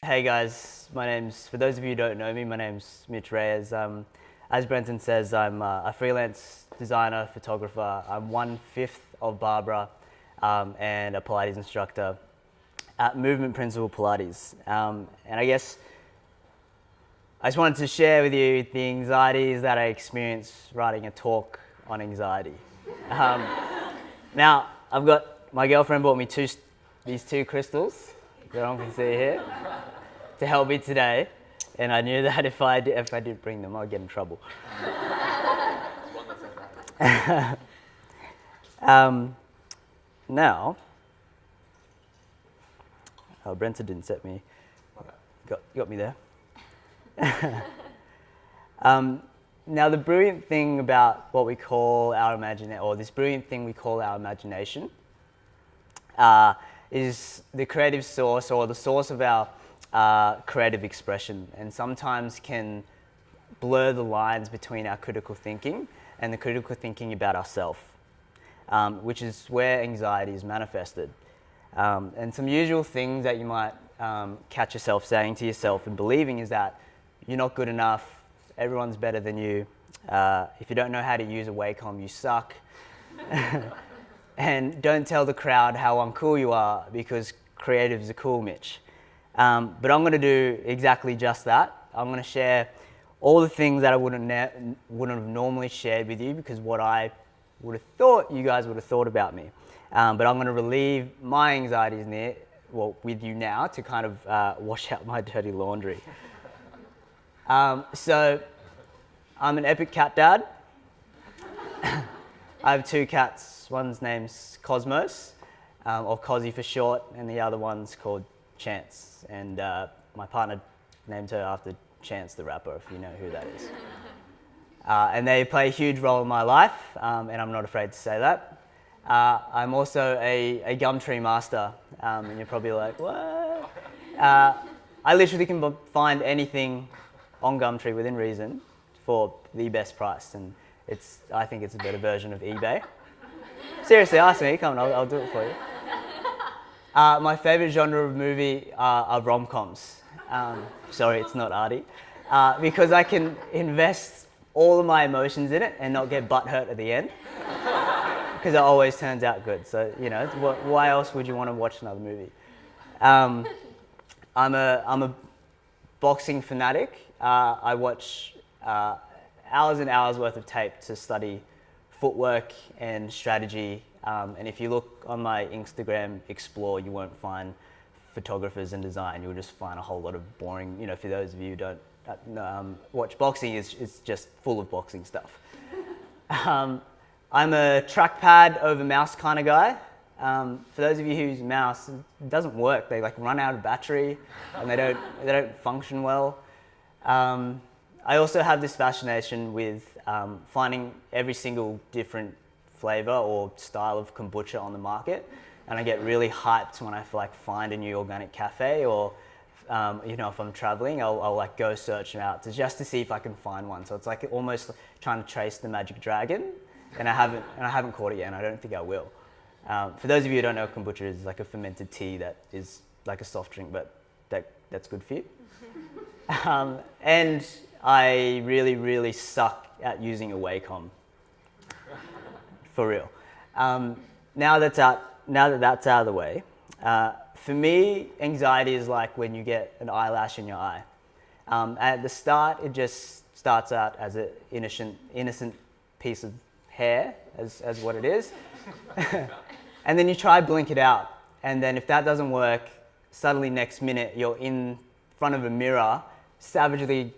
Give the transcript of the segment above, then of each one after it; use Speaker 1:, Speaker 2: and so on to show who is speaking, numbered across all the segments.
Speaker 1: Hey guys, for those of you who don't know me, my name's Mitch Reyes. As Brenton says, I'm a freelance designer, photographer. I'm 1/5 of Barbara and a Pilates instructor at Movement Principle Pilates. And I guess I just wanted to share with you the anxieties that I experienced writing a talk on anxiety. Now, my girlfriend bought me these two crystals that I can see here to help me today, and I knew that if I did bring them, I'd get in trouble. Now, Brenton didn't set me, got me there. Now, the brilliant thing about what we call our imagination, or this brilliant thing we call our imagination, is the creative source, or the source of our creative expression, and sometimes can blur the lines between our critical thinking and the critical thinking about ourselves, which is where anxiety is manifested. And some usual things that you might catch yourself saying to yourself and believing is that you're not good enough, everyone's better than you, if you don't know how to use a Wacom, you suck, and don't tell the crowd how uncool you are because creatives are cool, Mitch. But I'm going to do exactly just that. I'm going to share all the things that I wouldn't have normally shared with you because what I would have thought you guys would have thought about me. But I'm going to relieve my anxieties with you now to kind of wash out my dirty laundry. So I'm an epic cat dad. I have two cats. One's name's Cosmos, or Cozzy for short, and the other one's called Chance, and my partner named her after Chance the Rapper, if you know who that is. And they play a huge role in my life, and I'm not afraid to say that. I'm also a Gumtree master, and you're probably like, what? I literally can find anything on Gumtree within reason for the best price, and I think it's a better version of eBay. Seriously, ask me, come on, I'll do it for you. My favourite genre of movie are rom-coms. Sorry, it's not arty. Because I can invest all of my emotions in it and not get butthurt at the end. Because it always turns out good. So, why else would you want to watch another movie? I'm a boxing fanatic. I watch hours and hours worth of tape to study footwork and strategy. And if you look on my Instagram Explore, you won't find photographers and design. You'll just find a whole lot of boring, for those of you who don't watch boxing, it's just full of boxing stuff. I'm a trackpad over mouse kind of guy. For those of you whose mouse doesn't work, they run out of battery and they don't function well. I also have this fascination with finding every single different flavor or style of kombucha on the market, and I get really hyped when I find a new organic cafe, or if I'm traveling, I'll go search them out just to see if I can find one. So it's almost trying to trace the magic dragon, and I haven't caught it yet, and I don't think I will. For those of you who don't know, kombucha is like a fermented tea that is like a soft drink, but that's good for you. And I really, really suck at using a Wacom. For real. Now that that's out of the way, for me, anxiety is like when you get an eyelash in your eye. At the start, it just starts out as an innocent piece of hair, as what it is. And then you try blink it out. And then if that doesn't work, suddenly next minute, you're in front of a mirror, savagely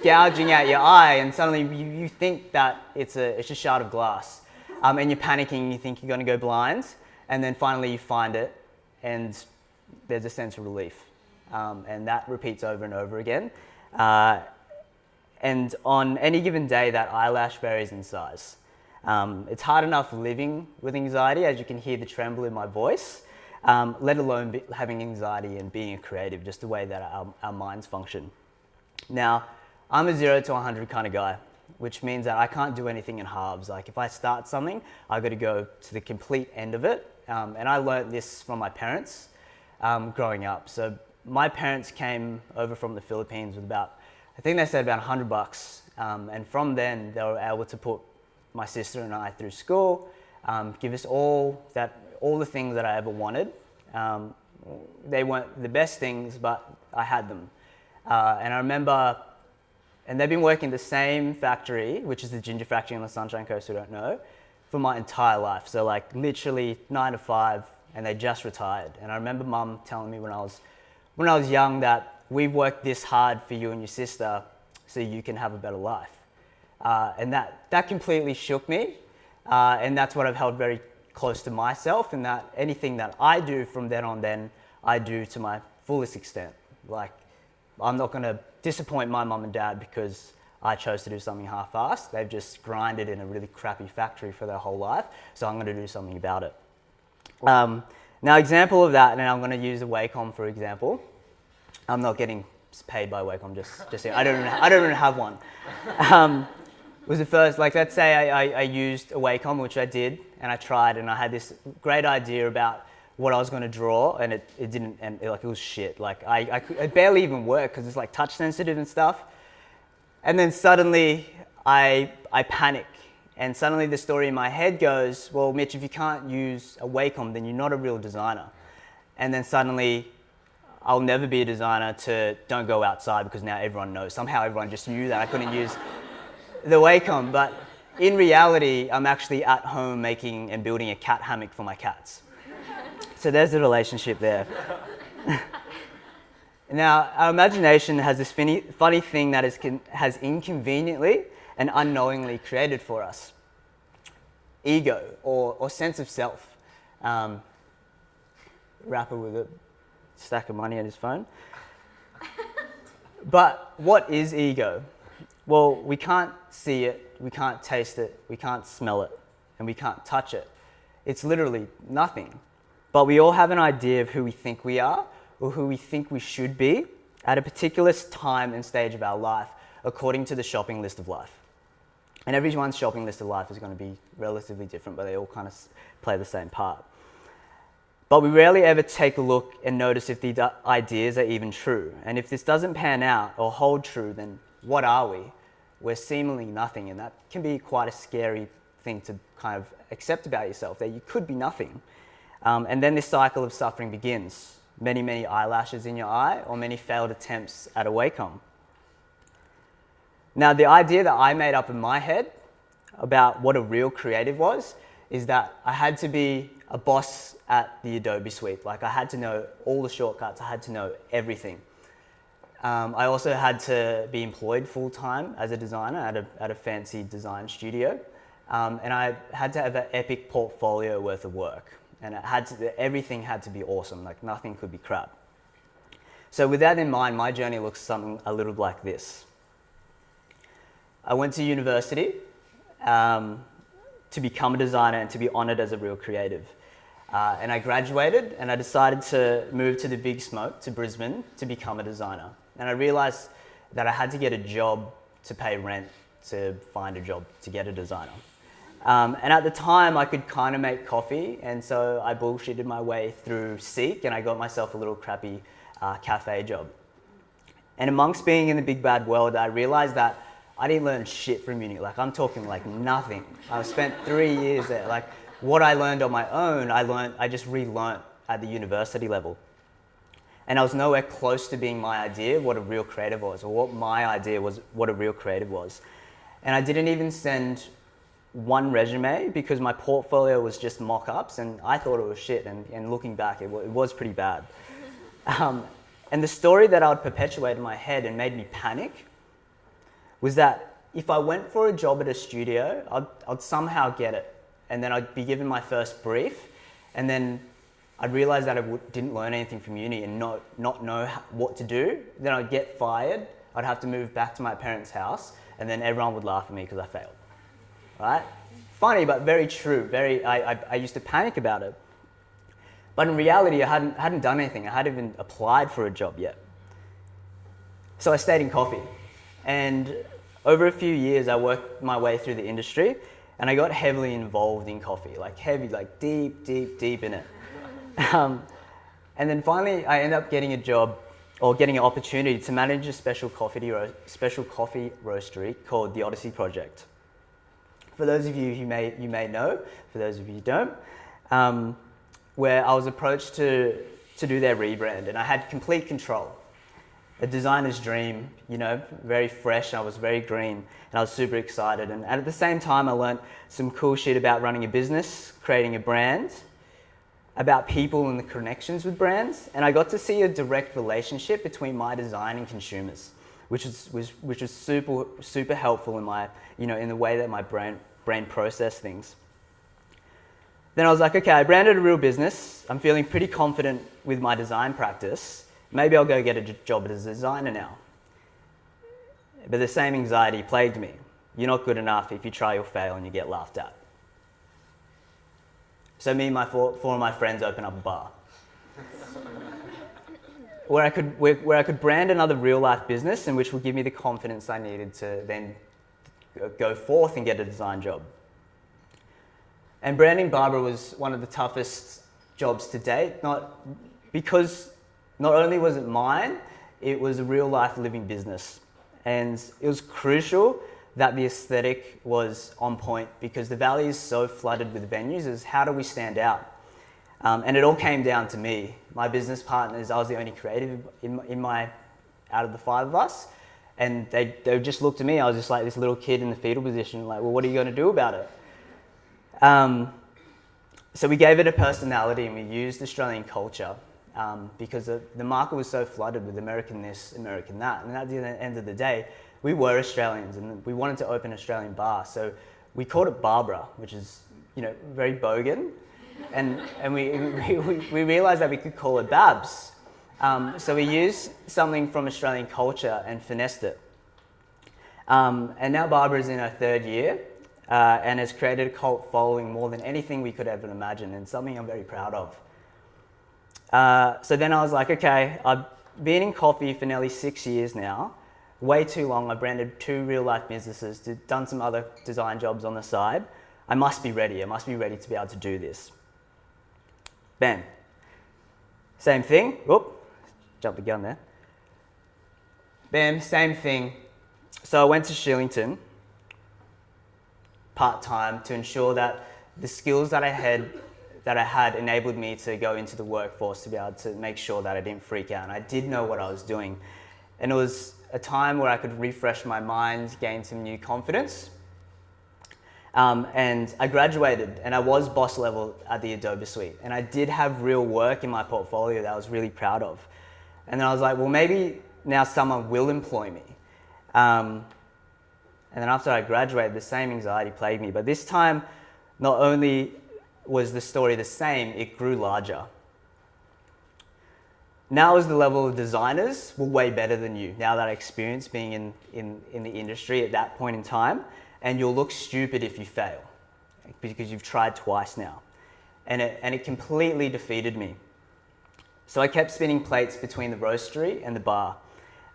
Speaker 1: gouging out your eye, and suddenly you think that it's a shard of glass. And you're panicking, you think you're going to go blind, and then finally you find it, and there's a sense of relief. And that repeats over and over again. And on any given day, that eyelash varies in size. It's hard enough living with anxiety, as you can hear the tremble in my voice, let alone having anxiety and being a creative, just the way that our minds function. Now, I'm a 0 to 100 kind of guy, which means that I can't do anything in halves. If I start something, I've got to go to the complete end of it. And I learned this from my parents growing up. So my parents came over from the Philippines with about, I think they said about $100. And from then, they were able to put my sister and I through school, give us all the things that I ever wanted. They weren't the best things, but I had them. And I remember, and they've been working the same factory, which is the ginger factory on the Sunshine Coast, who don't know, for my entire life. So like literally 9 to 5, and they just retired. And I remember Mum telling me when I was young that we've worked this hard for you and your sister so you can have a better life. And that completely shook me. And that's what I've held very close to myself, and that anything that I do from then on, I do to my fullest extent. Like, I'm not going to disappoint my mum and dad because I chose to do something half-assed. They've just grinded in a really crappy factory for their whole life, so I'm going to do something about it. Now, example of that, and I'm going to use the Wacom for example. I'm not getting paid by Wacom, just I don't even have one. Was the first, like, let's say I used a Wacom, which I did, and I tried, and I had this great idea about what I was going to draw, and it didn't, and it was shit. Like, it barely even worked because it's like touch sensitive and stuff. And then suddenly I panic, and suddenly the story in my head goes, well, Mitch, if you can't use a Wacom, then you're not a real designer. And then suddenly I'll never be a designer to don't go outside because now everyone knows. Somehow everyone just knew that I couldn't use the Wacom, but in reality, I'm actually at home making and building a cat hammock for my cats. So there's the relationship there. Now, our imagination has this funny thing that has inconveniently and unknowingly created for us. Ego, or sense of self. Rapper with a stack of money on his phone. But what is ego? Well, we can't see it, we can't taste it, we can't smell it, and we can't touch it. It's literally nothing. But we all have an idea of who we think we are, or who we think we should be at a particular time and stage of our life, according to the shopping list of life. And everyone's shopping list of life is going to be relatively different, but they all kind of play the same part. But we rarely ever take a look and notice if these ideas are even true. And if this doesn't pan out or hold true, then what are we? We're seemingly nothing, and that can be quite a scary thing to kind of accept about yourself, that you could be nothing. And then this cycle of suffering begins. Many, many eyelashes in your eye, or many failed attempts at a Wacom. Now, the idea that I made up in my head about what a real creative was is that I had to be a boss at the Adobe suite. Like, I had to know all the shortcuts, I had to know everything. I also had to be employed full-time as a designer at a fancy design studio. And I had to have an epic portfolio worth of work. And everything had to be awesome, like nothing could be crap. So with that in mind, my journey looks something a little like this. I went to university to become a designer and to be honored as a real creative. And I graduated, and I decided to move to the big smoke, to Brisbane, to become a designer. And I realized that I had to get a job to pay rent to find a job to get a designer. And at the time, I could kind of make coffee, and so I bullshitted my way through Seek, and I got myself a little crappy cafe job. And amongst being in the big bad world, I realized that I didn't learn shit from uni. Like, I'm talking like nothing. I spent 3 years there. Like, what I learned on my own, I just relearned at the university level. And I was nowhere close to being my idea of what a real creative was, or what my idea was what a real creative was. And I didn't even send one resume because my portfolio was just mock-ups, and I thought it was shit, and looking back, it was pretty bad. And the story that I would perpetuate in my head and made me panic was that if I went for a job at a studio, I'd somehow get it, and then I'd be given my first brief, and then I'd realize that I didn't learn anything from uni and not know what to do. Then I'd get fired, I'd have to move back to my parents' house, and then everyone would laugh at me because I failed. Right? Funny, but very true. I used to panic about it. But in reality, I hadn't done anything. I hadn't even applied for a job yet. So I stayed in coffee. And over a few years, I worked my way through the industry, and I got heavily involved in coffee, like deep in it. And then finally, I ended up getting a job or getting an opportunity to manage a special coffee roastery called the Odyssey Project. For those of you who you may know, for those of you who don't, where I was approached to do their rebrand, and I had complete control. A designer's dream, very fresh. I was very green, and I was super excited. And at the same time, I learned some cool shit about running a business, creating a brand, about people and the connections with brands, and I got to see a direct relationship between my design and consumers, which was super helpful in my, in the way that my brain processed things. Then I was like, okay, I branded a real business. I'm feeling pretty confident with my design practice. Maybe I'll go get a job as a designer now. But the same anxiety plagued me. You're not good enough. If you try, you'll fail and you get laughed at. So me and four of my friends opened up a bar where I could brand another real life business, and which would give me the confidence I needed to then go forth and get a design job. And branding Barbara was one of the toughest jobs to date, because not only was it mine, it was a real life living business. And it was crucial that the aesthetic was on point, because the valley is so flooded with venues. Is how do we stand out? And it all came down to me. My business partners, I was the only creative out of the five of us. And they just looked at me. I was just like this little kid in the fetal position, like, well, what are you going to do about it? So we gave it a personality, and we used Australian culture, because the market was so flooded with American this, American that. And at the end of the day, we were Australians, and we wanted to open an Australian bar. So we called it Barbara, which is, very bogan. And we realized that we could call it Babs. So we used something from Australian culture and finessed it. And now Barbara is in her third year, and has created a cult following more than anything we could ever imagine, and something I'm very proud of. So then I was like, okay, I've been in coffee for nearly 6 years now, way too long. I branded 2 real life businesses, done some other design jobs on the side. I must be ready. I must be ready to be able to do this. Bam. Same thing. Whoop, jumped the gun there. Bam, same thing. So I went to Shillington part-time to ensure that the skills that I had enabled me to go into the workforce, to be able to make sure that I didn't freak out. And I did know what I was doing. And it was a time where I could refresh my mind, gain some new confidence. And I graduated, and I was boss level at the Adobe Suite. And I did have real work in my portfolio that I was really proud of. And then I was like, well, maybe now someone will employ me. And then after I graduated, the same anxiety plagued me. But this time, not only was the story the same, it grew larger. Now as the level of designers were way better than you, now that I experienced being in the industry at that point in time, and you'll look stupid if you fail, because you've tried twice now. And it completely defeated me. So I kept spinning plates between the roastery and the bar.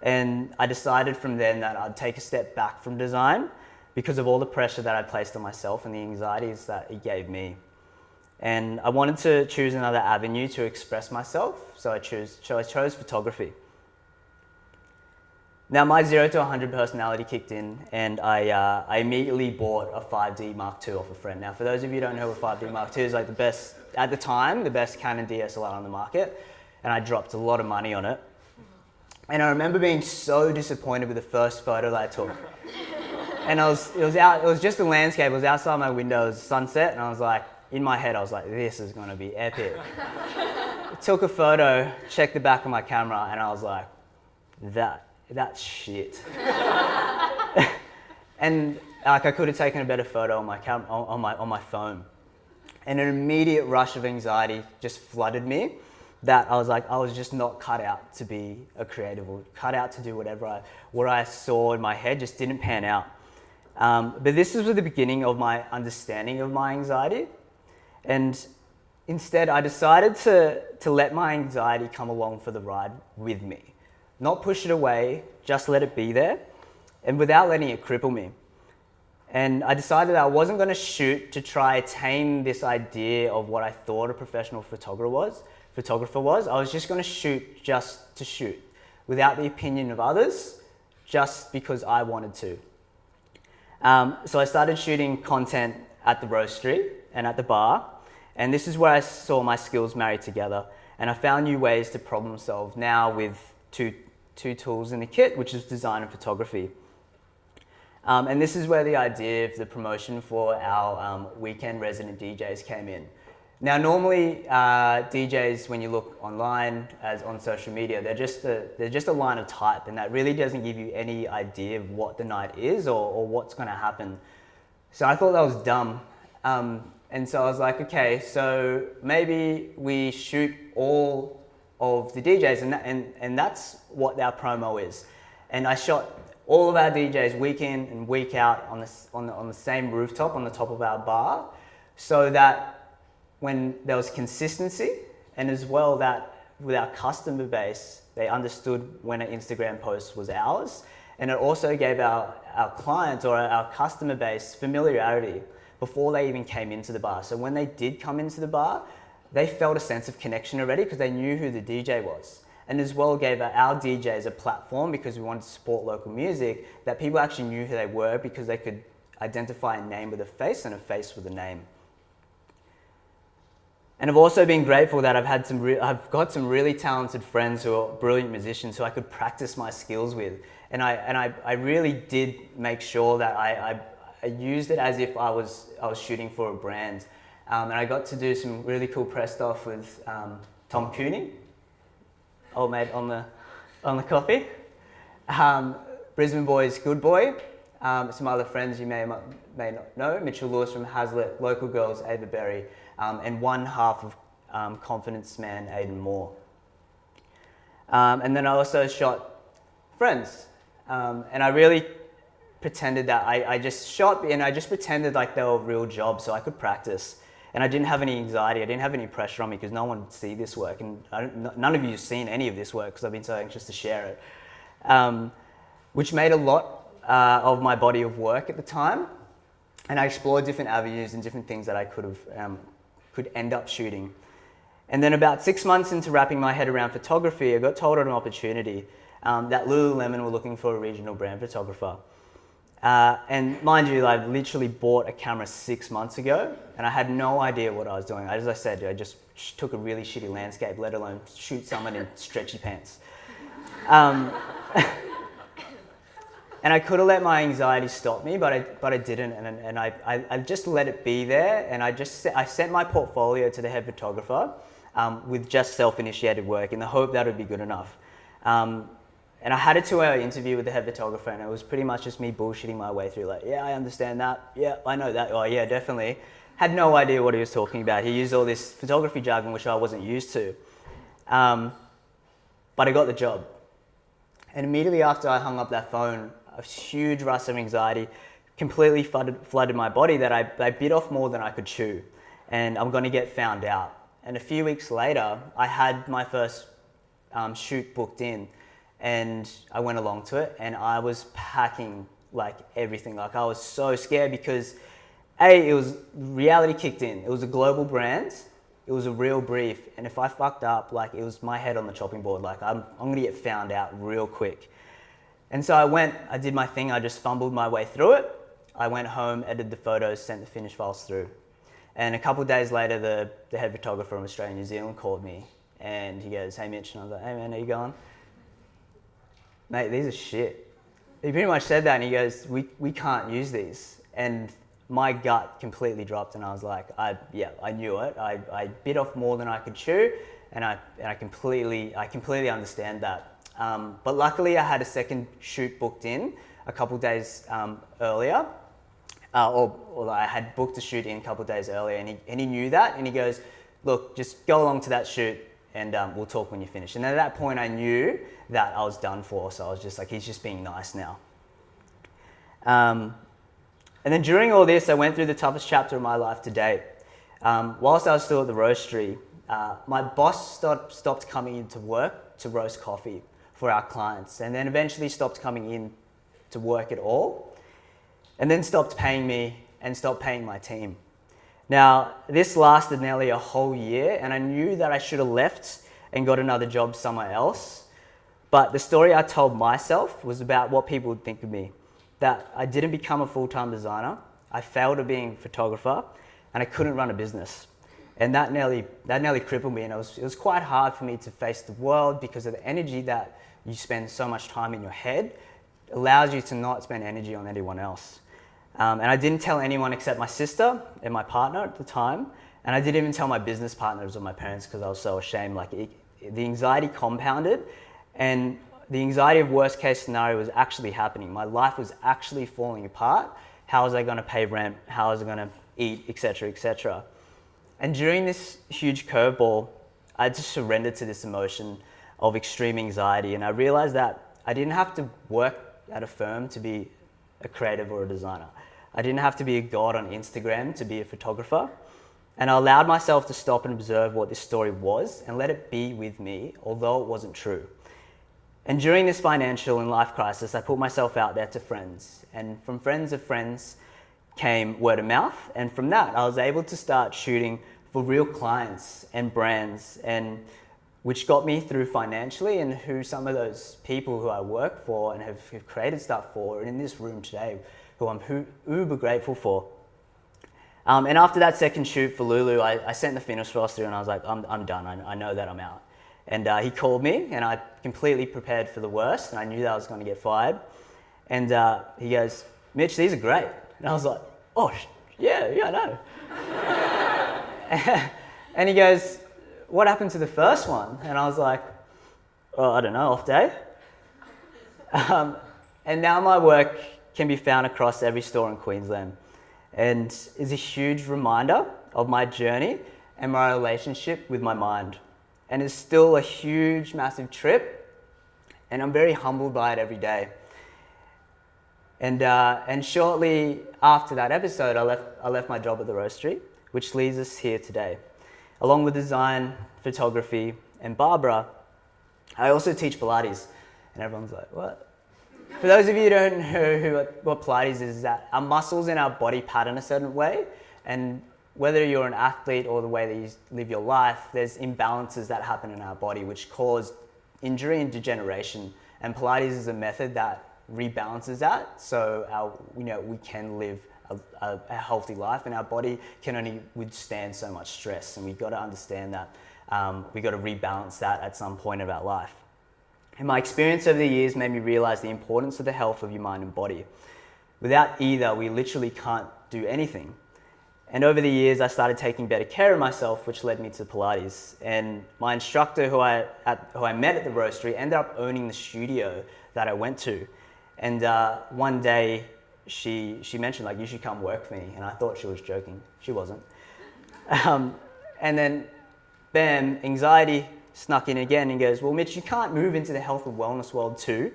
Speaker 1: And I decided from then that I'd take a step back from design because of all the pressure that I placed on myself and the anxieties that it gave me. And I wanted to choose another avenue to express myself, so I chose photography. Now my 0 to 100 personality kicked in, and I immediately bought a 5D Mark II off a friend. Now for those of you who don't know what 5D Mark II is, like the best, at the time, the best Canon DSLR on the market, and I dropped a lot of money on it. And I remember being so disappointed with the first photo that I took. And it was just a landscape, it was outside my window, it was sunset, and I was like, in my head, I was like, this is gonna be epic. Took a photo, checked the back of my camera, and I was like, that's shit. And I could have taken a better photo on my phone. And an immediate rush of anxiety just flooded me, that I was like, I was just not cut out to be a creative, or cut out to do what I saw in my head just didn't pan out. But this was the beginning of my understanding of my anxiety. And instead, I decided to let my anxiety come along for the ride with me. Not push it away, just let it be there, and without letting it cripple me. And I decided that I wasn't going to shoot to try attain this idea of what I thought a professional photographer was. I was just going to shoot just to shoot. without the opinion of others, just because I wanted to. So I started shooting content at the roastery and at the bar, and this is where I saw my skills married together, and I found new ways to problem solve now with two tools in the kit, which is design and photography. And this is where the idea of the promotion for our weekend resident DJs came in. Now, normally DJs, when you look online, on social media, they're just a line of type, and that really doesn't give you any idea of what the night is or what's going to happen. So I thought that was dumb. And so I was like, okay, so maybe we shoot all of the DJs, and that's what our promo is. And I shot all of our DJs week in and week out on the same rooftop on the top of our bar, so that when there was consistency, and as well that with our customer base, they understood when an Instagram post was ours. And it also gave our clients or our customer base familiarity before they even came into the bar. So when they did come into the bar, they felt a sense of connection already because they knew who the DJ was. And as well gave our DJs a platform, because we wanted to support local music, that people actually knew who they were because they could identify a name with a face and a face with a name. And I've also been grateful that I've got some really talented friends who are brilliant musicians who I could practice my skills with. And I really did make sure that I used it as if I was shooting for a brand. And I got to do some really cool press stuff with Tom Cooney, old mate on the coffee. Brisbane boys, Good Boy. Some other friends you may not know, Mitchell Lewis from Hazlitt, local girls, Ava Berry, and one half of Confidence Man, Aidan Moore. And then I also shot Friends. And I really pretended that I just shot, and I just pretended like they were real jobs so I could practice. And I didn't have any anxiety, I didn't have any pressure on me because no one would see this work. And none of you have seen any of this work because I've been so anxious to share it. Which made a lot of my body of work at the time. And I explored different avenues and different things that I could end up shooting. And then about 6 months into wrapping my head around photography, I got told of an opportunity that Lululemon were looking for a regional brand photographer. And mind you, I literally bought a camera 6 months ago, and I had no idea what I was doing. As I said, I just took a really shitty landscape, let alone shoot someone in stretchy pants. And I could have let my anxiety stop me, but I didn't, and I just let it be there, and I sent my portfolio to the head photographer with just self-initiated work in the hope that it would be good enough. And I had a 2-hour interview with the head photographer, and it was pretty much just me bullshitting my way through, like, yeah, I understand that, yeah, I know that, oh yeah, definitely. Had no idea what he was talking about. He used all this photography jargon which I wasn't used to. But I got the job. And immediately after I hung up that phone, a huge rush of anxiety completely flooded my body that I bit off more than I could chew. And I'm gonna get found out. And a few weeks later, I had my first shoot booked in, and I went along to it, and I was packing like everything. Like I was so scared because reality kicked in. It was a global brand. It was a real brief. And if I fucked up, like it was my head on the chopping board. Like I'm gonna get found out real quick. And so I did my thing. I just fumbled my way through it. I went home, edited the photos, sent the finished files through. And a couple of days later, the head photographer from Australia and New Zealand called me, and he goes, "Hey Mitch," and I was like, "Hey man, how you going?" "Mate, these are shit." He pretty much said that, and he goes, we can't use these. And my gut completely dropped, and I was like, I knew it. I bit off more than I could chew, and I completely understand that. But luckily I had a second shoot booked in a couple days earlier, or I had booked a shoot in a couple days earlier, and he knew that, and he goes, "Look, just go along to that shoot, and we'll talk when you finish." And at that point I knew that I was done for, so I was just like, he's just being nice now. And then during all this, I went through the toughest chapter of my life to date. Whilst I was still at the roastery, my boss stopped coming into work to roast coffee for our clients, and then eventually stopped coming in to work at all, and then stopped paying me and stopped paying my team. Now, this lasted nearly a whole year, and I knew that I should have left and got another job somewhere else. But the story I told myself was about what people would think of me. That I didn't become a full-time designer, I failed at being a photographer, and I couldn't run a business. And that nearly crippled me, and it was quite hard for me to face the world because of the energy that you spend so much time in your head allows you to not spend energy on anyone else. And I didn't tell anyone except my sister and my partner at the time, and I didn't even tell my business partners or my parents because I was so ashamed. The anxiety compounded, and the anxiety of worst case scenario was actually happening. My life was actually falling apart. How was I going to pay rent? How was I going to eat, etc., etc.? And during this huge curveball, I just surrendered to this emotion of extreme anxiety, and I realized that I didn't have to work at a firm to be a creative or a designer. I didn't have to be a god on Instagram to be a photographer. And I allowed myself to stop and observe what this story was and let it be with me, although it wasn't true. And during this financial and life crisis, I put myself out there to friends. And from friends of friends came word of mouth. And from that, I was able to start shooting for real clients and brands, and which got me through financially, and who some of those people who I work for and have created stuff for are in this room today, who I'm uber grateful for. And after that second shoot for Lulu, I sent the finish roster and I was like, I'm done. I know that I'm out. And he called me and I completely prepared for the worst, and I knew that I was going to get fired. And he goes, "Mitch, these are great." And I was like, "Oh, yeah, I know." And he goes, "What happened to the first one?" And I was like, "Oh, I don't know, off day." And now my work can be found across every store in Queensland, and is a huge reminder of my journey and my relationship with my mind. And it's still a huge, massive trip, and I'm very humbled by it every day. And shortly after that episode, I left my job at the roastery, which leads us here today. Along with design, photography, and Barbara, I also teach Pilates. And everyone's like, "What?" For those of you who don't know what Pilates is that our muscles in our body pattern a certain way, and whether you're an athlete or the way that you live your life, there's imbalances that happen in our body which cause injury and degeneration. And Pilates is a method that rebalances that, so we can live a healthy life, and our body can only withstand so much stress. And we've got to understand that we've got to rebalance that at some point of our life. And my experience over the years made me realize the importance of the health of your mind and body. Without either, we literally can't do anything. And over the years, I started taking better care of myself, which led me to Pilates. And my instructor, who I met at the roastery, ended up owning the studio that I went to. And one day, she mentioned, "You should come work for me." And I thought she was joking. She wasn't. And then, bam, anxiety snuck in again and goes, "Well, Mitch, you can't move into the health and wellness world too.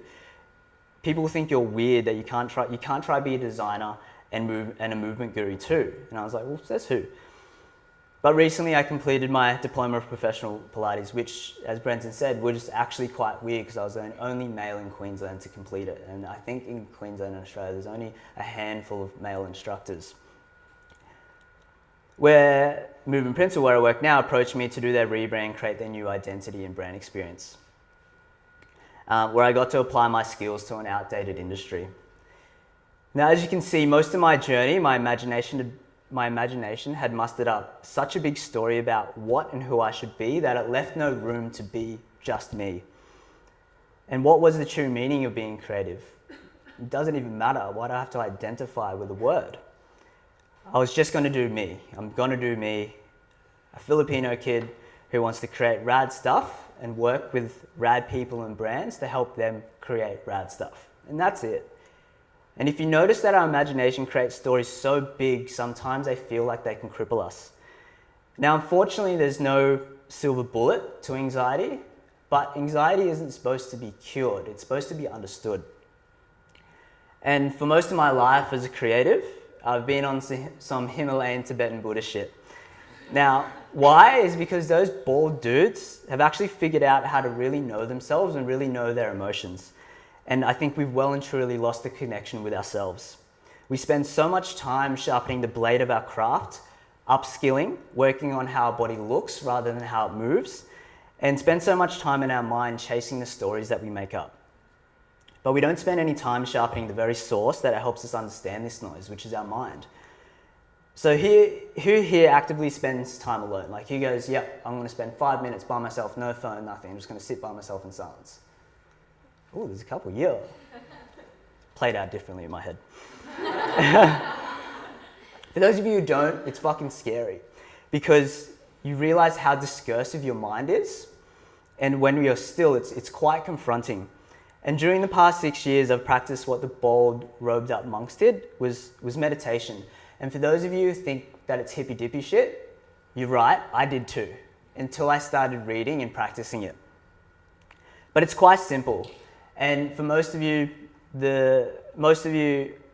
Speaker 1: People think you're weird, that you can't try be a designer and a movement guru too." And I was like, "Well, says who?" But recently I completed my diploma of professional Pilates, which, as Brenton said, was actually quite weird because I was the only male in Queensland to complete it. And I think in Queensland and Australia, there's only a handful of male instructors. Where Movement Principle, where I work now, approached me to do their rebrand, create their new identity and brand experience, where I got to apply my skills to an outdated industry. Now, as you can see, most of my journey, my imagination had mustered up such a big story about what and who I should be that it left no room to be just me. And what was the true meaning of being creative? It doesn't even matter. Why do I have to identify with a word? I was just going to do me. I'm going to do me, a Filipino kid who wants to create rad stuff and work with rad people and brands to help them create rad stuff. And that's it. And if you notice that our imagination creates stories so big, sometimes they feel like they can cripple us. Now, unfortunately, there's no silver bullet to anxiety, but anxiety isn't supposed to be cured. It's supposed to be understood. And for most of my life as a creative, I've been on some Himalayan Tibetan Buddhist shit. Now, why? Is because those bald dudes have actually figured out how to really know themselves and really know their emotions. And I think we've well and truly lost the connection with ourselves. We spend so much time sharpening the blade of our craft, upskilling, working on how our body looks rather than how it moves. and spend so much time in our mind chasing the stories that we make up. But we don't spend any time sharpening the very source that helps us understand this noise, which is our mind. So who here actively spends time alone? Like who goes, yep, I'm going to spend 5 minutes by myself, no phone, nothing. I'm just going to sit by myself in silence. Oh, there's a couple, yeah. Played out differently in my head. For those of you who don't, it's fucking scary because you realize how discursive your mind is. And when you're still, it's quite confronting. And during the past 6 years, I've practiced what the bold, robed-up monks did, was meditation. And for those of you who think that it's hippy-dippy shit, you're right, I did too, until I started reading and practicing it. But it's quite simple. And for most of you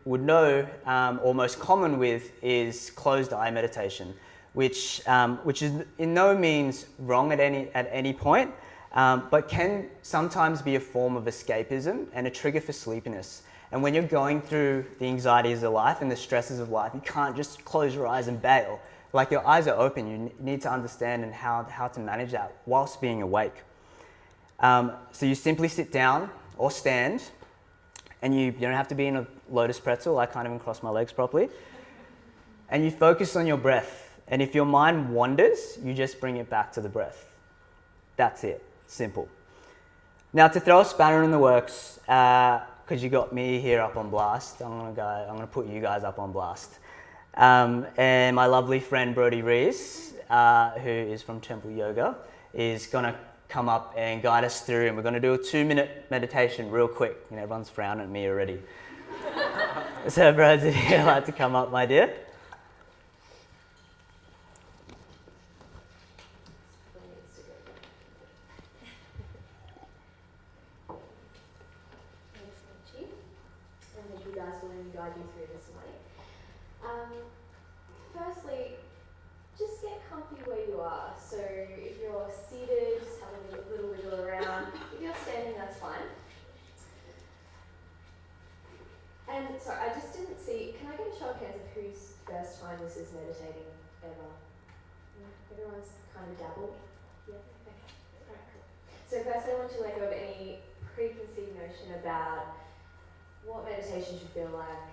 Speaker 1: would know, or most common with, is closed eye meditation, which is in no means wrong at any point, but can sometimes be a form of escapism and a trigger for sleepiness. And when you're going through the anxieties of life and the stresses of life, you can't just close your eyes and bail. Like your eyes are open, you need to understand and how to manage that whilst being awake. So you simply sit down or stand, and you don't have to be in a lotus pretzel, I can't even cross my legs properly. And you focus on your breath. And if your mind wanders, you just bring it back to the breath. That's it, simple. Now to throw a spanner in the works, because you got me here up on blast, I'm gonna put you guys up on blast. And my lovely friend Mitch Reyes, who is from Temple Yoga, is gonna come up and guide us through, and we're gonna do a 2-minute meditation real quick. You know, everyone's frowning at me already. So Brad, if you'd like to come up, my dear.
Speaker 2: Guide you through this morning. Firstly, just get comfy where you are. So if you're seated, just have a little wiggle around. If you're standing, that's fine. And sorry, I just didn't see, can I get a show of hands of whose first time this is meditating ever? Everyone's kind of dabbled? Yeah, okay. Alright, cool. So first I want to let go of any preconceived notion about what meditation should feel like,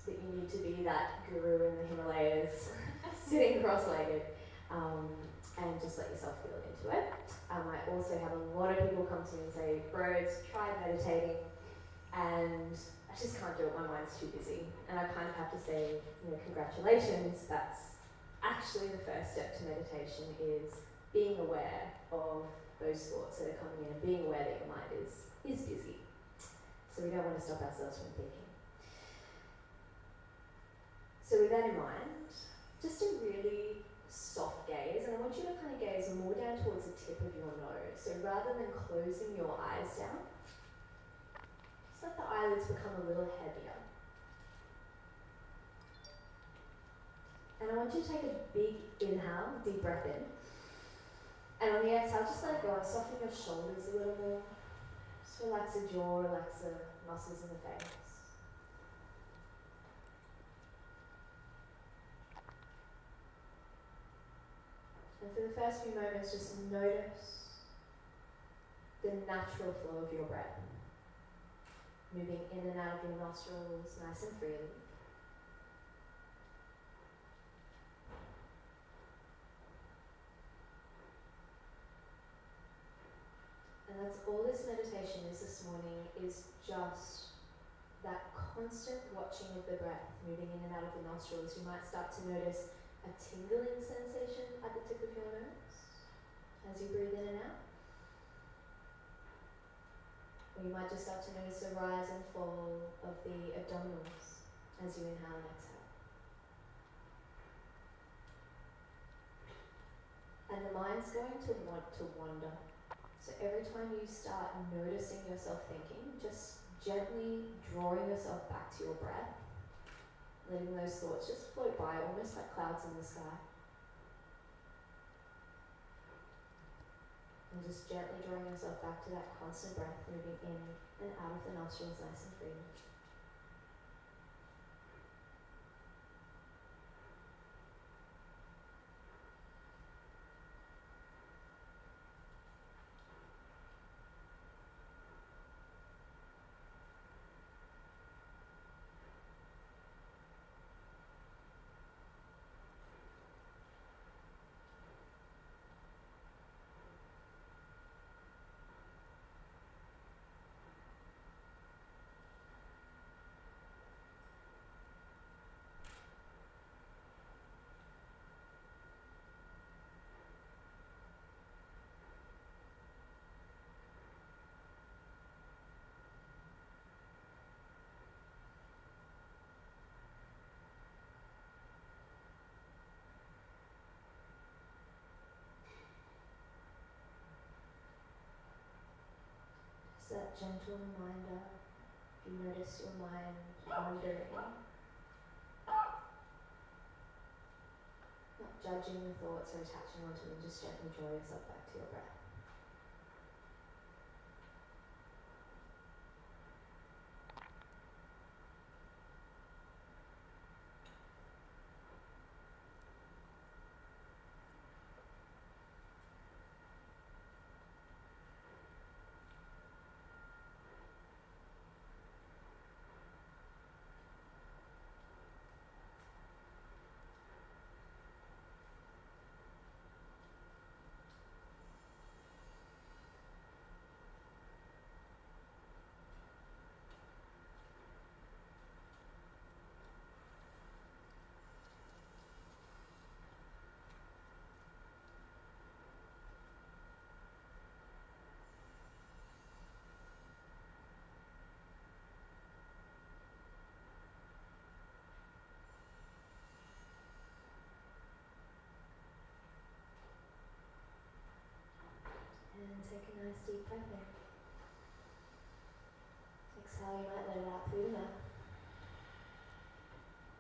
Speaker 2: that you need to be that guru in the Himalayas, sitting cross-legged, and just let yourself feel into it. I also have a lot of people come to me and say, bros, try meditating, and I just can't do it, my mind's too busy. And I kind of have to say, congratulations, that's actually the first step to meditation, is being aware of those thoughts that are coming in and being aware that your mind is busy. So we don't want to stop ourselves from thinking. So with that in mind, just a really soft gaze, and I want you to kind of gaze more down towards the tip of your nose. So rather than closing your eyes down, just let the eyelids become a little heavier. And I want you to take a big inhale, deep breath in. And on the exhale, just let it go and soften your shoulders a little more. Just relax the jaw, relax the muscles in the face. And for the first few moments, just notice the natural flow of your breath, moving in and out of your nostrils nice and freely. And that's all this meditation is this morning, is just that constant watching of the breath, moving in and out of the nostrils. You might start to notice a tingling sensation at the tip of your nose as you breathe in and out. Or you might just start to notice the rise and fall of the abdominals as you inhale and exhale. And the mind's going to want to wander. So every time you start noticing yourself thinking, just gently drawing yourself back to your breath, letting those thoughts just float by, almost like clouds in the sky. And just gently drawing yourself back to that constant breath, moving in and out of the nostrils nice and freely. Just that gentle reminder, if you notice your mind wandering, not judging the thoughts or attaching onto them, just gently draw yourself back to your breath. And take a nice deep breath in. Exhale, you might let it out through the mouth.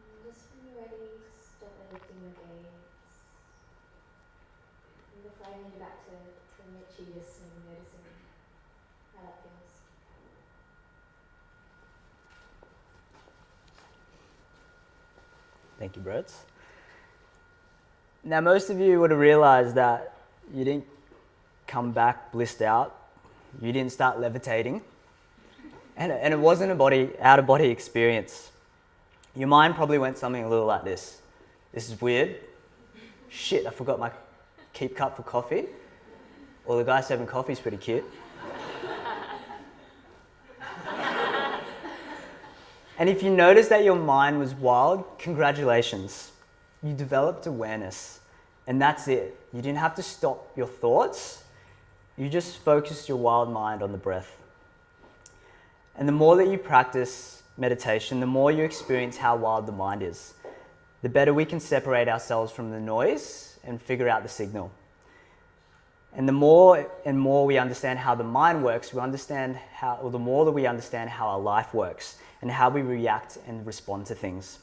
Speaker 2: And just when you're ready, just gently lifting your gaze. And before I hand you back to Mitch, just maybe noticing how that feels.
Speaker 1: Thank you, Brett. Now, most of you would have realized that you didn't come back blissed out. You didn't start levitating. And it wasn't a out-of-body experience. Your mind probably went something a little like this. This is weird. Shit, I forgot my keep cup for coffee. Or the guy serving coffee is pretty cute. And if you notice that your mind was wild, congratulations. You developed awareness. And that's it. You didn't have to stop your thoughts. You just focused your wild mind on the breath. And the more that you practice meditation, the more you experience how wild the mind is. The better we can separate ourselves from the noise and figure out the signal. And the more and more we understand how the mind works, the more that we understand how our life works and how we react and respond to things.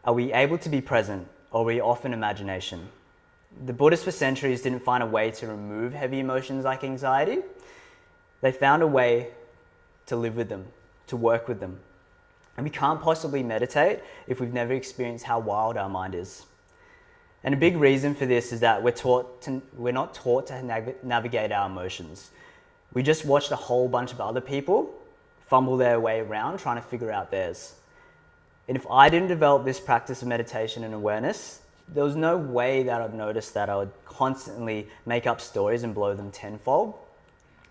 Speaker 1: Are we able to be present, or are we off in imagination? The Buddhists for centuries didn't find a way to remove heavy emotions like anxiety. They found a way to live with them, to work with them. And we can't possibly meditate if we've never experienced how wild our mind is. And a big reason for this is that we're not taught to navigate our emotions. We just watched a whole bunch of other people fumble their way around trying to figure out theirs. And if I didn't develop this practice of meditation and awareness, there was no way that I'd notice that I would constantly make up stories and blow them tenfold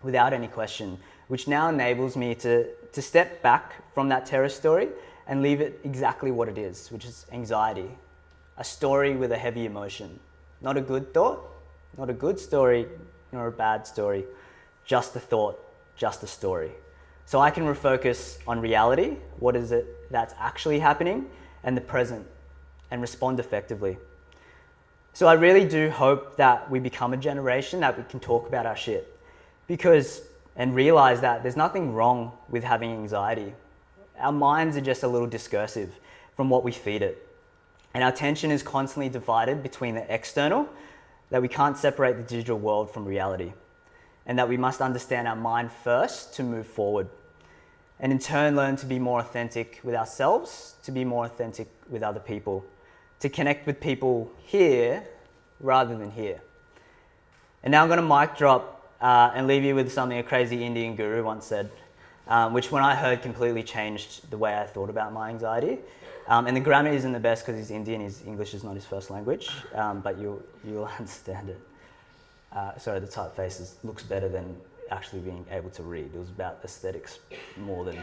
Speaker 1: without any question, which now enables me to step back from that terror story and leave it exactly what it is, which is anxiety. A story with a heavy emotion. Not a good thought, not a good story, nor a bad story. Just a thought, just a story. So I can refocus on reality, what is it that's actually happening, and the present, and respond effectively. So I really do hope that we become a generation that we can talk about our shit. And realize that there's nothing wrong with having anxiety. Our minds are just a little discursive from what we feed it. And our attention is constantly divided between the external, that we can't separate the digital world from reality, and that we must understand our mind first to move forward, and in turn learn to be more authentic with ourselves, to be more authentic with other people, to connect with people here rather than here. And now I'm going to mic drop and leave you with something a crazy Indian guru once said, which when I heard completely changed the way I thought about my anxiety. And the grammar isn't the best because he's Indian, his English is not his first language, but you'll understand it. Sorry, the typeface looks better than actually being able to read. It was about aesthetics more than...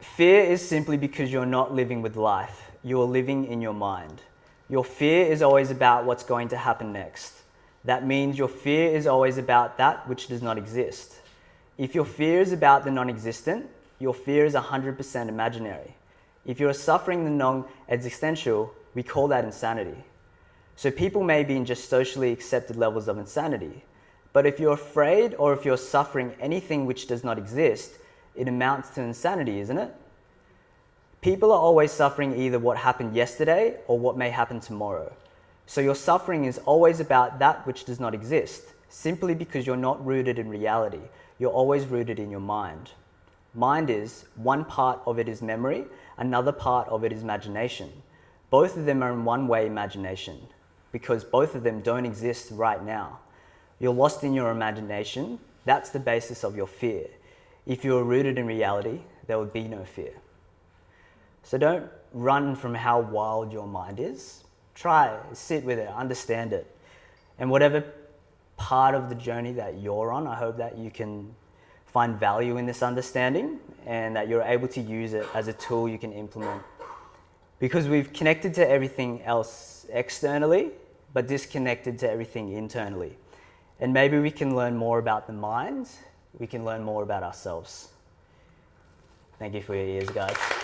Speaker 1: Fear is simply because you're not living with life. You're living in your mind. Your fear is always about what's going to happen next. That means your fear is always about that which does not exist. If your fear is about the non-existent, your fear is 100% imaginary. If you're suffering the non-existential, we call that insanity. So people may be in just socially accepted levels of insanity. But if you're afraid or if you're suffering anything which does not exist, it amounts to insanity, isn't it? People are always suffering either what happened yesterday or what may happen tomorrow. So your suffering is always about that which does not exist, simply because you're not rooted in reality. You're always rooted in your mind. Mind is, one part of it is memory, another part of it is imagination. Both of them are in one way imagination, because both of them don't exist right now. You're lost in your imagination. That's the basis of your fear. If you were rooted in reality, there would be no fear. So don't run from how wild your mind is. Try, sit with it, understand it. And whatever part of the journey that you're on, I hope that you can find value in this understanding and that you're able to use it as a tool you can implement. Because we've connected to everything else externally, but disconnected to everything internally. And maybe we can learn more about the mind, we can learn more about ourselves. Thank you for your ears, guys.